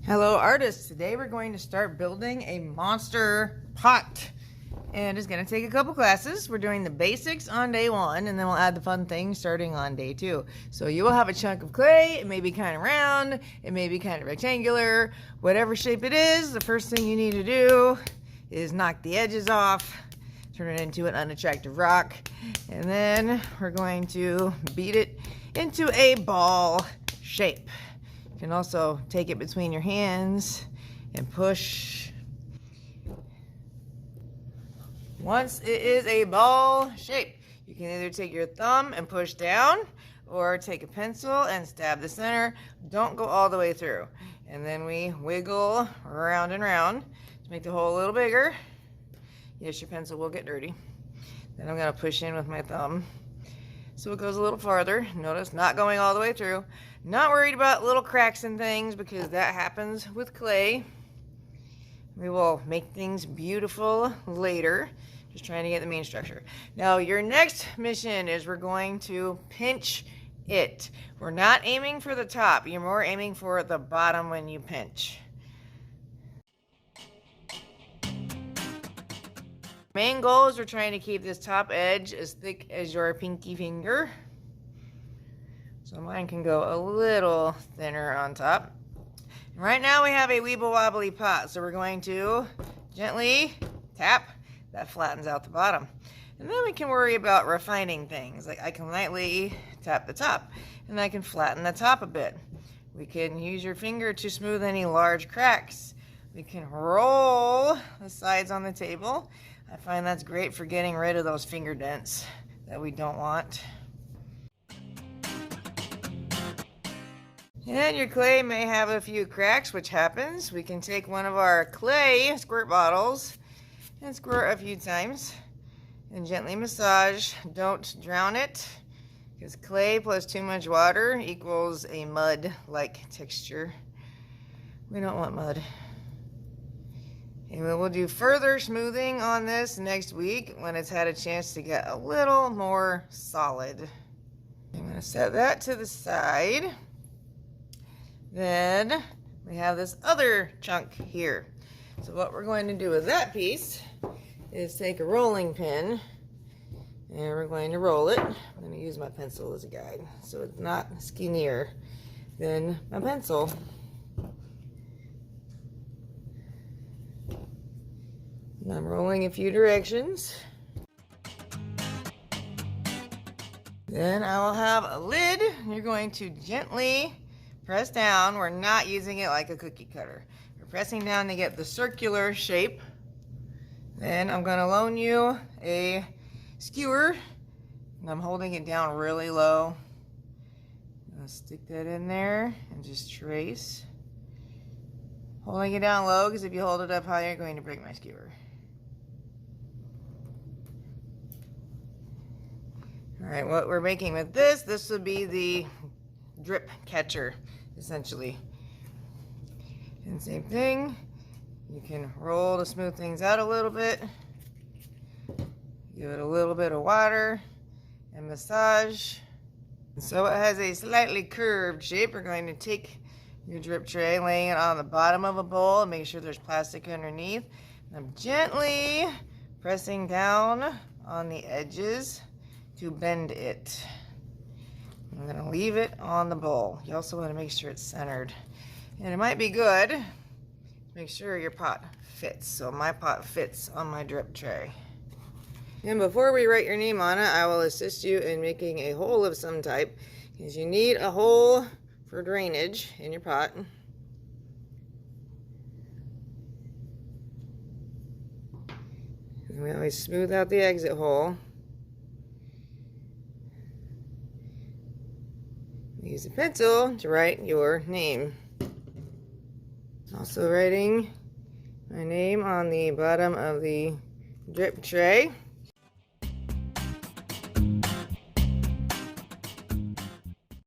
Hello artists, today we're going to start building a monster pot and it's going to take a couple classes. We're doing the basics on day 1 and then we'll add the fun things starting on day 2. So you will have a chunk of clay. It may be kind of round, it may be kind of rectangular, whatever shape it is. The first thing you need to do is knock the edges off, turn it into an unattractive rock, and then we're going to beat it into a ball shape. You can also take it between your hands and push. Once it is a ball shape, you can either take your thumb and push down or take a pencil and stab the center. Don't go all the way through. And then we wiggle round and round to make the hole a little bigger. Yes, your pencil will get dirty. Then I'm going to push in with my thumb so it goes a little farther. Notice not going all the way through. Not worried about little cracks and things because that happens with clay. We will make things beautiful later. Just trying to get the main structure. Now your next mission is we're going to pinch it. We're not aiming for the top. You're more aiming for the bottom when you pinch. Main goal is we're trying to keep this top edge as thick as your pinky finger. So mine can go a little thinner on top. Right now we have a weeble wobbly pot, so we're going to gently tap. That flattens out the bottom. And then we can worry about refining things. Like I can lightly tap the top and I can flatten the top a bit. We can use your finger to smooth any large cracks. We can roll the sides on the table. I find that's great for getting rid of those finger dents that we don't want. And your clay may have a few cracks, which happens. We can take one of our clay squirt bottles and squirt a few times and gently massage. Don't drown it because clay plus too much water equals a mud-like texture. We don't want mud. And we will do further smoothing on this next week when it's had a chance to get a little more solid. I'm going to set that to the side. Then we have this other chunk here. So what we're going to do with that piece is take a rolling pin and we're going to roll it. I'm going to use my pencil as a guide so it's not skinnier than my pencil. And I'm rolling a few directions. Then I will have a lid. You're going to gently press down. We're not using it like a cookie cutter. We're pressing down to get the circular shape. Then I'm going to loan you a skewer. And I'm holding it down really low. I'll stick that in there and just trace. Holding it down low because if you hold it up high, you're going to break my skewer. Alright, what we're making with this would be the drip catcher, essentially. And same thing, you can roll to smooth things out a little bit. Give it a little bit of water and massage. So it has a slightly curved shape. We're going to take your drip tray, laying it on the bottom of a bowl and make sure there's plastic underneath. And I'm gently pressing down on the edges to bend it. I'm going to leave it on the bowl. You also want to make sure it's centered. And it might be good to make sure your pot fits. So my pot fits on my drip tray. And before we write your name on it, I will assist you in making a hole of some type, because you need a hole for drainage in your pot. And we always smooth out the exit hole. Use a pencil to write your name. Also writing my name on the bottom of the drip tray.